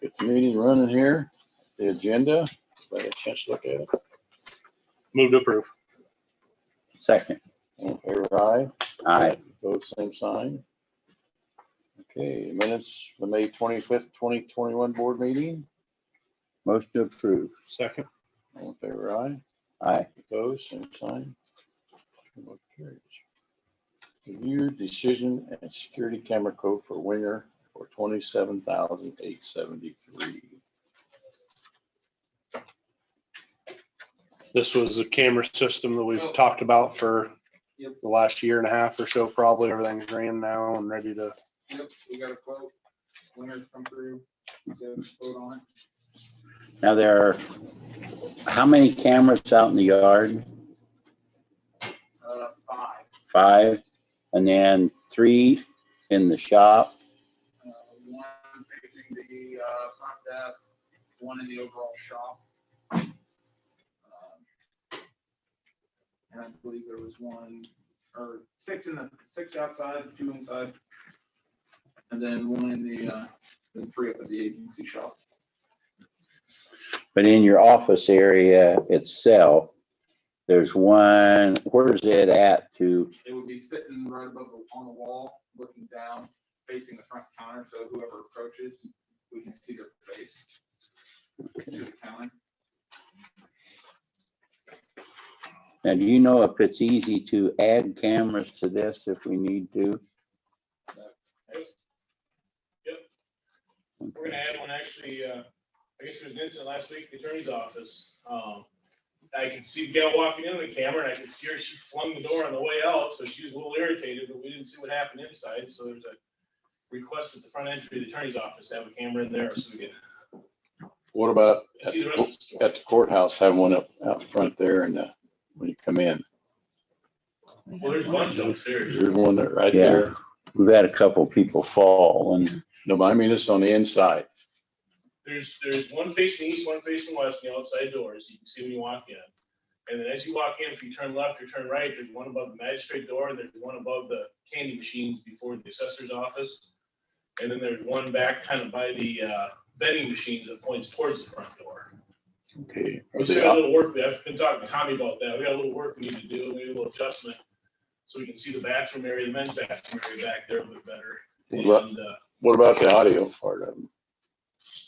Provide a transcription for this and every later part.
Get the meeting running here. The agenda. Let a chance to look at it. Move to approve. Second. All in favor, aye. Aye. Both same sign. Okay, minutes for May 25th, 2021 board meeting. Motion to approve. Second. All in favor, aye. Aye. Opposed, same sign. Motion carries. Review decision and security camera code for Winger for $27,873. This was a camera system that we've talked about for the last year and a half or so, probably. Everything's ran now and ready to. Yep, we got a quote. Winners come through. We got a quote on it. Now there are, how many cameras out in the yard? 5. 5, and then 3 in the shop. One facing the front desk, one in the overall shop. And I believe there was 6 outside, 2 inside, and then 1 in the 3 up at the agency shop. But in your office area itself, there's one, where's it at to, It would be sitting right above on the wall, looking down, facing the front counter, so whoever approaches, we can see their face to the counter. now do you know if it's easy to add cameras to this if we need to? We're gonna add one actually, I guess there was an incident last week, at the attorney's office. I could see the gal walking into the camera and I could see her, she flung the door on the way out, so she was a little irritated, but we didn't see what happened inside, so there's a request at the front entry of the attorney's office to have a camera in there so we can What about see the rest of the store. at the courthouse, have one up out front there and when you come in? Well, there's one downstairs. There's one that right Yeah. there. We've had a couple people fall and, No, but I mean, it's on the inside. There's one facing east, one facing west, on the outside doors, you can see when you walk in. And then as you walk in, if you turn left or turn right, there's one above the magistrate door, and there's one above the candy machines before the assessor's office. And then there's one back kind of by the vending machines that points towards the front door. Okay. We still got a little work, I've been talking to Tommy about that, we got a little work we need to do, maybe a little adjustment. So we can see the bathroom area, the men's bathroom area back there a bit better. What And, what about the audio part of them?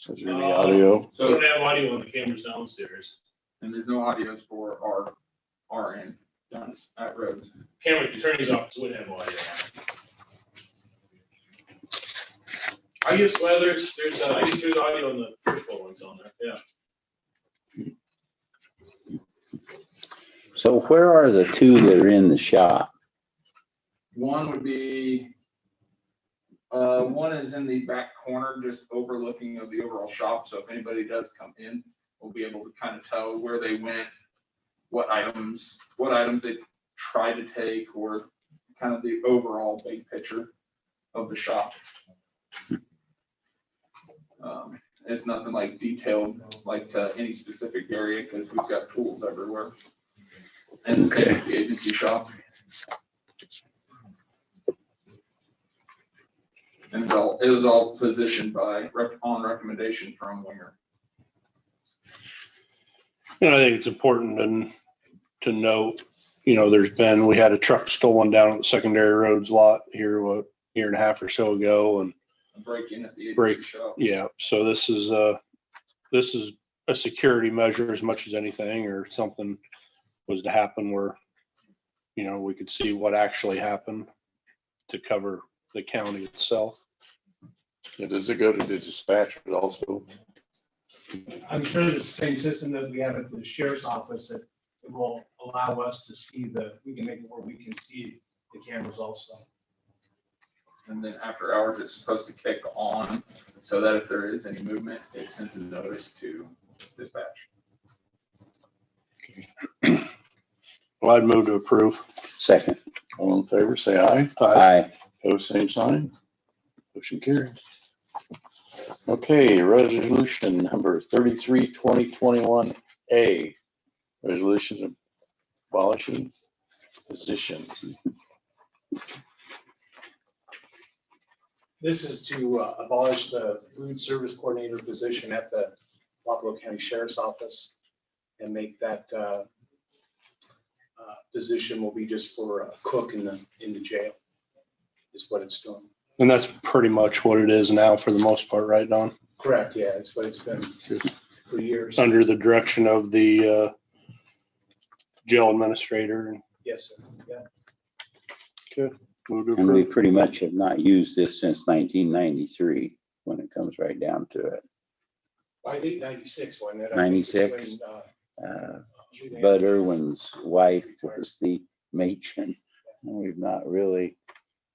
Is there any audio? we So, don't have audio on the cameras downstairs. and there's no audios for our end down at Rhodes. Camera at the attorney's office would have audio. I guess, well, there's audio on the first floor ones on there, yeah. so where are the 2 that are in the shop? One would be, one is in the back corner, just overlooking of the overall shop. So if anybody does come in, we'll be able to kind of tell where they went, what items they tried to take, or kind of the overall big picture of the shop. It's nothing like detailed like to any specific area because we've got tools everywhere. And the same with the agency shop. And it was all positioned on recommendation from Winger. And I think it's important to note, we had a truck stolen down at the secondary roads lot here, a year and a half or so ago, and A break-in at the agency Break. shop. yeah, so this is a security measure as much as anything, or something was to happen where, we could see what actually happened to cover the county itself. Yeah, does it go to the dispatcher also? I'm sure it's the same system that we have at the sheriff's office that will allow us to see we can make it where we can see the cameras also. And then after hours, it's supposed to kick on so that if there is any movement, it sends a notice to dispatch. Well, I'd move to approve. Second. All in favor, say aye. Aye. Pose same sign. Motion carried. Okay, resolution number 33, 2021A. Resolution abolishing position. This is to abolish the food service coordinator position at the Wapello County Sheriff's Office and make that position will be just for a cook in the jail, is what it's doing. And that's pretty much what it is now for the most part, right, Don? Correct, yeah, it's what it's been for years. Under the direction of the jail administrator. Yes, sir, yeah. Okay. Move to And we approve. pretty much have not used this since 1993, when it comes right down to it. I think 96, wasn't it? 96. Bud Irwin's wife was the matron. And we've not really,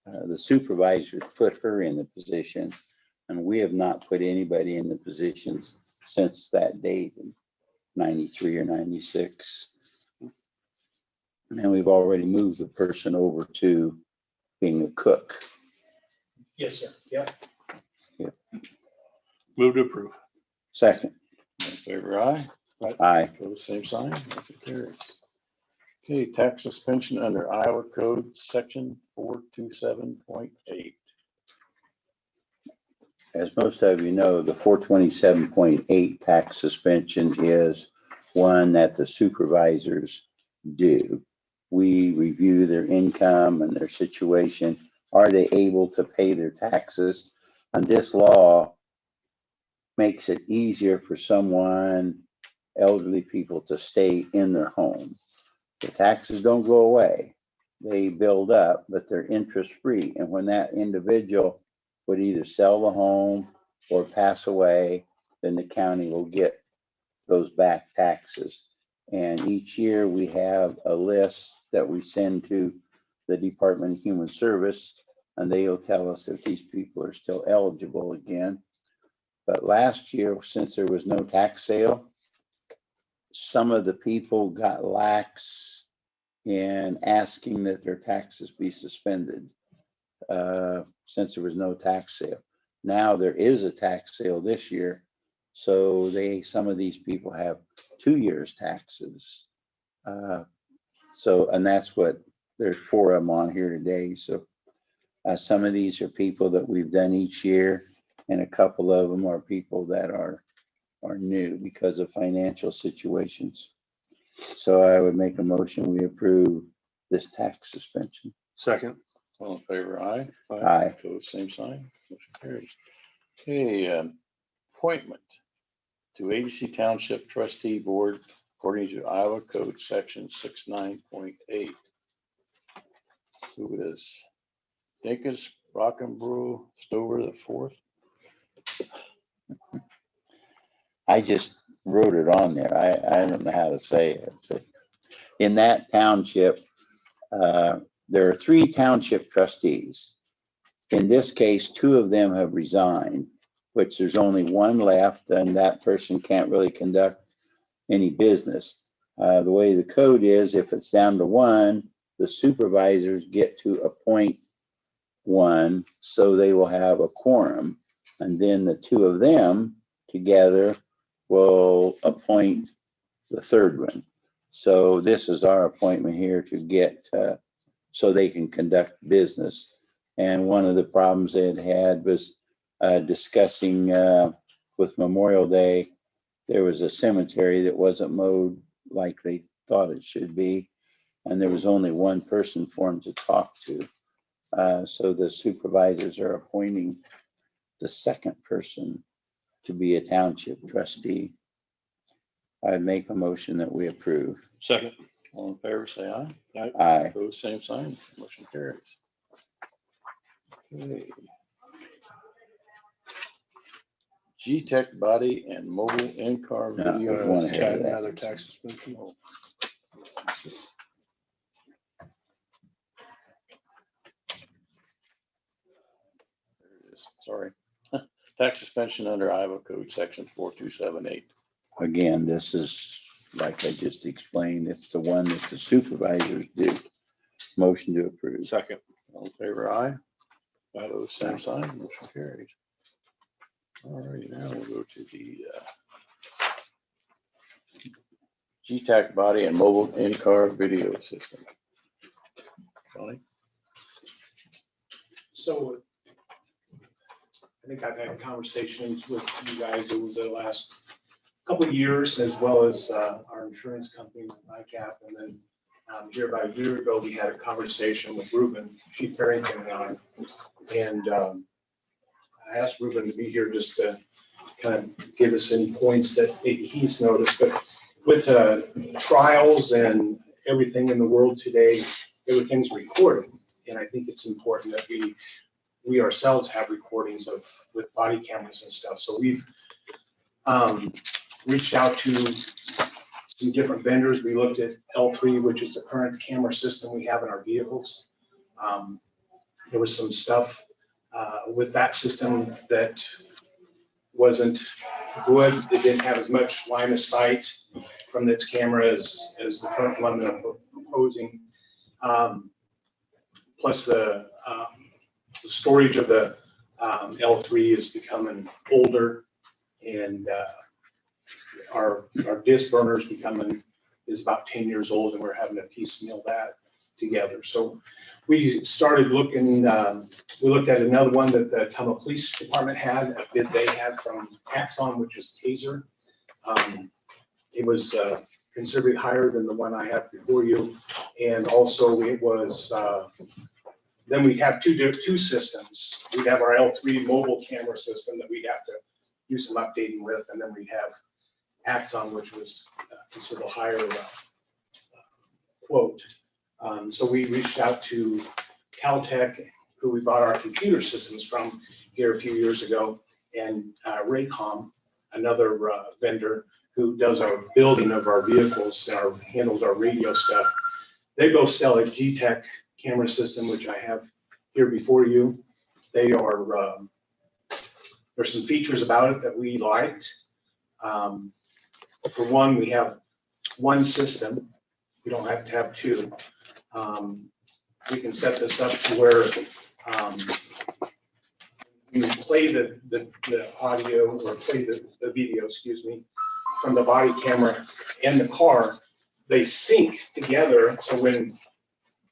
the supervisors put her in the position, and we have not put anybody in the positions since that date in 93 or 96. And we've already moved the person over to being a cook. Yes, sir, yeah. Move to approve. Second, All in favor, aye. aye. Opposed, same sign. Motion carries. Okay, tax suspension under Iowa Code, section 427.8. As most of you know, the 427.8 tax suspension is one that the supervisors do. We review their income and their situation. Are they able to pay their taxes? And this law makes it easier for someone, elderly people, to stay in their home. The taxes don't go away. They build up, but they're interest free. And when that individual would either sell the home or pass away, then the county will get those back taxes. And each year we have a list that we send to the Department of Human Service, and they'll tell us if these people are still eligible again. But last year, since there was no tax sale, some of the people got lax in asking that their taxes be suspended since there was no tax sale. Now there is a tax sale this year, so some of these people have 2 years taxes. And that's what there's 4 of them on here today. So some of these are people that we've done each year, and a couple of them are people that are new because of financial situations. So I would make a motion, we approve this tax suspension. Second. All in favor, aye. Aye. Opposed, same sign. Motion carries. Okay, appointment to ADC Township Trustee Board according to Iowa Code Section 69.8. Who is Dinkus Rockenbrew Stover the fourth? I just wrote it on there. I don't know how to say it. But in that township, there are 3 township trustees. In this case, 2 of them have resigned, which there's only 1 left, and that person can't really conduct any business. The way the code is, if it's down to 1, the supervisors get to appoint 1, so they will have a quorum, and then the 2 of them together will appoint the 3rd one. So this is our appointment here to get so they can conduct business. And one of the problems they had was discussing with Memorial Day, there was a cemetery that wasn't mowed like they thought it should be, and there was only 1 person for them to talk to. So the supervisors are appointing the 2nd person to be a township trustee. I'd make a motion that we approve. Second. All in favor, say aye. Aye. Opposed, same sign. Motion carries. Okay. G-Tech body and mobile in-car No, video. one ahead of that. Another tax suspension. There it is. Sorry. Tax suspension under Iowa Code Section 4278. Again, this is, like I just explained, it's the one that the supervisors do. Motion to approve. Second. All in favor, aye. Opposed, same sign. Motion carries. All right, now we'll go to the G-Tech body and mobile in-car video system. Tony? So think I've had conversations with you guys over the last couple of years, as well as our insurance company, ICAP. And then here about a year ago, we had a conversation with Ruben, Chief Farrington and I. And I asked Ruben to be here just to kind of give us any points that maybe he's noticed. But with trials and everything in the world today, everything's recorded. And I think it's important that we ourselves have recordings with body cameras and stuff. So we've reached out to some different vendors. We looked at L3, which is the current camera system we have in our vehicles. There was some stuff with that system that wasn't good. It didn't have as much line of sight from its camera as the current one that I'm proposing. Plus the storage of the L3 is becoming older, and our disc burner is about 10 years old, and we're having to piecemeal that together. So we started looking, we looked at another one that the Tacoma Police Department had, a bid they had from Axon, which is Taser. It was considerably higher than the one I have before you. And also it was, then we'd have two systems. We'd have our L3 mobile camera system that we'd have to do some updating with, and then we'd have Axon, which was considerably higher quote. So we reached out to Caltech, who we bought our computer systems from here a few years ago, and Raycom, another vendor who does our building of our vehicles and handles our radio stuff. They both sell a G-Tech camera system, which I have here before you. They are, there's some features about it that we liked. For one, we have one system. We don't have to have two. We can set this up to where you play the audio or play the video, excuse me, from the body camera and the car. They sync together, so when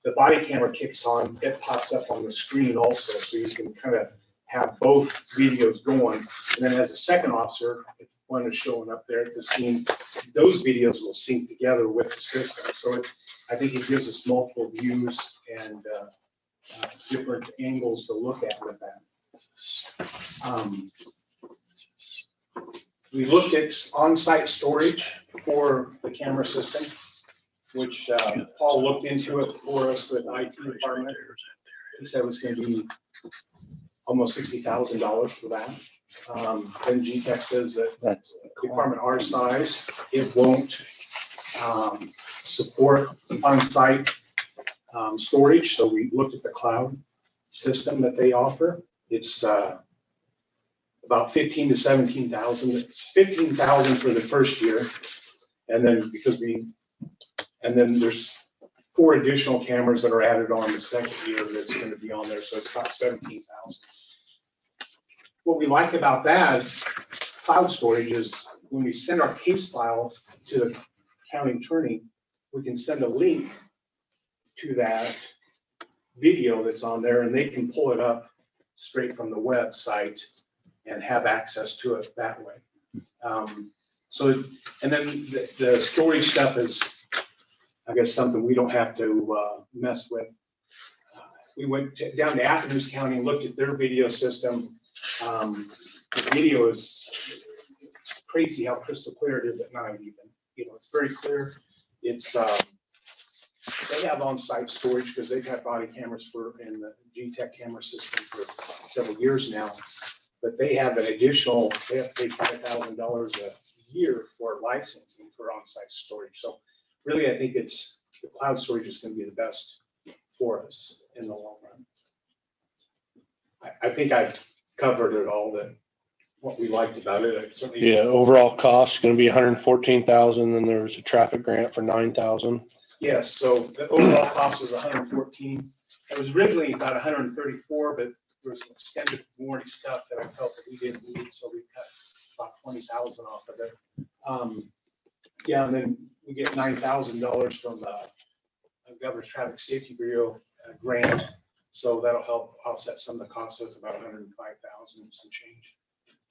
the body camera kicks on, it pops up on the screen also, so you can kind of have both videos going. And then as a second officer, if one is showing up there at the scene, those videos will sync together with the system. So I think it gives us multiple views and different angles to look at with that. We looked at on-site storage for the camera system, which Paul looked into it for us with the IT department. He said it was going to be almost $60,000 for that. Then G-Tech says that That's department our size, it won't support on-site storage. So we looked at the cloud system that they offer. It's about 15 to 17,000. It's 15,000 for the first year, and then then there's 4 additional cameras that are added on the second year that's going to be on there, so it's about 17,000. What we like about that cloud storage is when we send our case file to the county attorney, we can send a link to that video that's on there, and they can pull it up straight from the website and have access to it that way. And then the storage stuff is, I guess, something we don't have to mess with. We went down to Athens County and looked at their video system. The video is crazy how crystal clear it is at night even. You know, it's very clear. It's they have on-site storage because they've had body cameras in the G-Tech camera system for several years now. But they have an additional, they have to pay $5,000 a year for licensing for on-site storage. So really, I think the cloud storage is going to be the best for us in the long run. I think I've covered it all, what we liked about it. I certainly, Yeah, overall cost going to be 114,000. Then there was a traffic grant for 9,000. yes, so the overall cost was 114. It was originally about 134, but there was some extended warranty stuff that I felt that we didn't need, so we cut about 20,000 off of it. Yeah, and then we get $9,000 from the Governor's Traffic Safety Bureau grant, so that'll help offset some of the costs. So it's about 105,000. and some change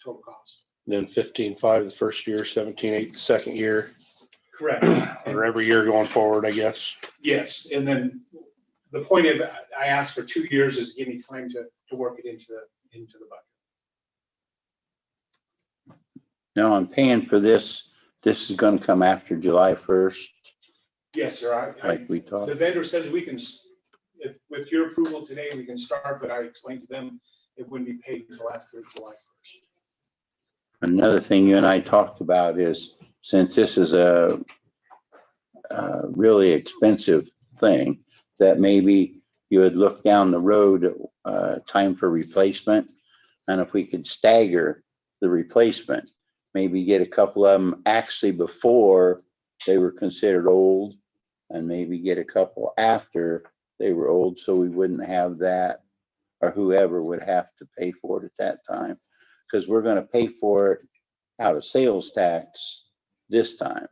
total cost. Then 15.5 the first year, 17.8 the second year, Correct. or every year going forward, I guess. Yes, and then the point of, I asked for 2 years is to give me time to work it into the budget. Now I'm paying for this. This is gonna come after July 1st, Yes, sir. like we The talked. vendor says we can, if, with your approval today, we can start, but I explained to them it wouldn't be paid until after July 1st. Another thing you and I talked about is, since this is a really expensive thing, that maybe you would look down the road, time for replacement. And if we could stagger the replacement, maybe get a couple of them actually before they were considered old, and maybe get a couple after they were old, so we wouldn't have that, or whoever would have to pay for it at that time. Because we're gonna pay for it out of sales tax this time.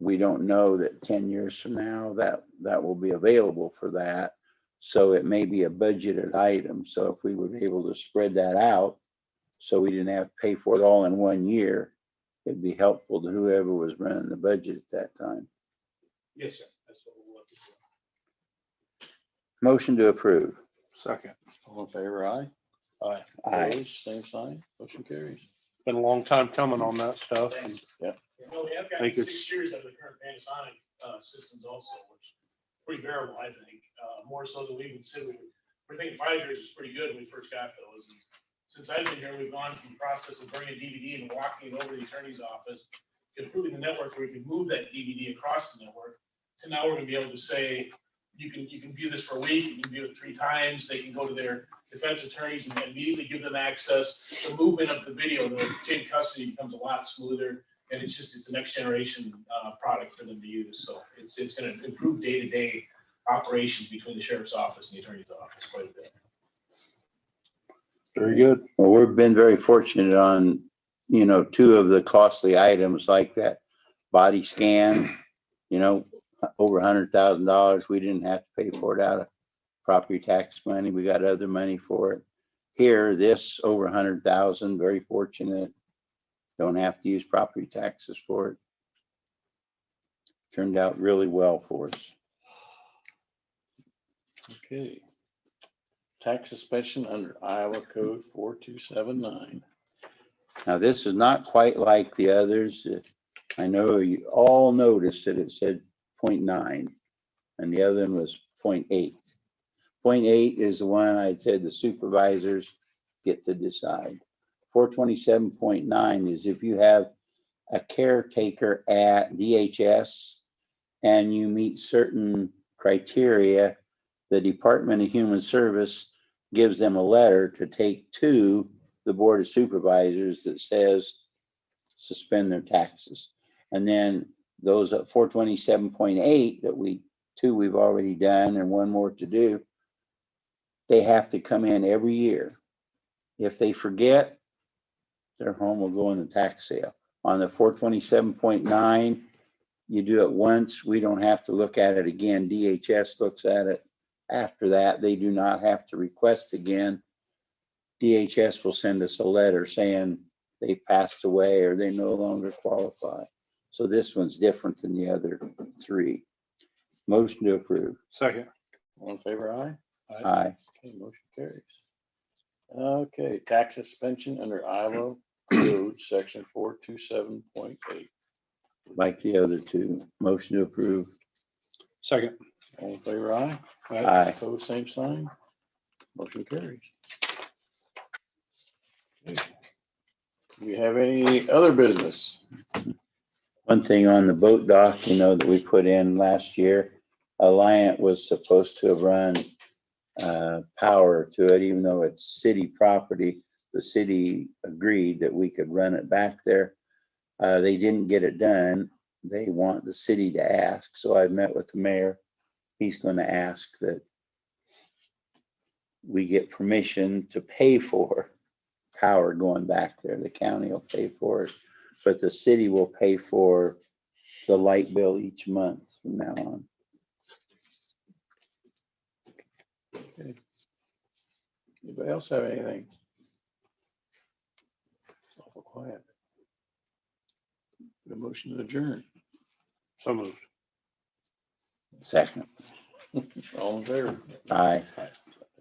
We don't know that 10 years from now that will be available for that. So it may be a budgeted item. So if we were able to spread that out, so we didn't have to pay for it all in 1 year, it'd be helpful to whoever was running the budget at that time. Yes, sir. That's what we'll look for. Motion to approve. Second. All in favor, aye? Aye. Aye. Opposed, same sign, motion carries. Been a long time coming on that stuff. and Well, we have I got think 6 it's- years out of the current Panasonic systems also, which is pretty bearable, I think. More so than we even said, we're thinking 5 years is pretty good when we first got those. And since I've been here, we've gone from the process of bringing a DVD and walking it over to the attorney's office, improving the network where we can move that DVD across the network, to now we're gonna be able to say, you can view this for a week, you can view it 3 times, they can go to their defense attorneys and immediately give them access. The movement of the video, the chain of custody becomes a lot smoother, and it's a next generation product for them to use. So it's gonna improve day-to-day operations between the sheriff's office and the attorney's office quite a bit. Very good. Well, we've been very fortunate on, 2 of the costly items like that body scan, over $100,000. We didn't have to pay for it out of property tax money. We got other money for it. Here, this over 100,000, very fortunate. Don't have to use property taxes for it. Turned out really well for us. Okay. Tax suspension under Iowa Code 4279. Now, this is not quite like the others. I know you all noticed that it said 0.9 and the other one was 0.8. 0.8 is the one I said the supervisors get to decide. 427.9 is if you have a caretaker at DHS and you meet certain criteria, the Department of Human Service gives them a letter to take to the Board of Supervisors that says suspend their taxes. And then those at 427.8 that we've already done and 1 more to do, they have to come in every year. If they forget, their home will go in the tax sale. On the 427.9, you do it once, we don't have to look at it again. DHS looks at it. After that, they do not have to request again. DHS will send us a letter saying they passed away or they no longer qualify. So this one's different than the other 3. Motion to approve. Second. All in favor, aye? Aye. Okay, motion carries. Okay, tax suspension under Iowa Code Section 427.8. Like the other 2. Motion to approve. Second. All in favor, aye? Aye. Opposed, same sign. Motion carries. Okay. Do we have any other business? One thing on the boat dock, that we put in last year, Alliant was supposed to have run power to it, even though it's city property. The city agreed that we could run it back there. They didn't get it done. They want the city to ask. So I met with the mayor. He's going to ask that we get permission to pay for power going back there. The county will pay for it, but the city will pay for the light bill each month from now on. Okay. Anybody else have anything? quiet. The motion to adjourn. So moved. Second. All in favor? Aye. Aye.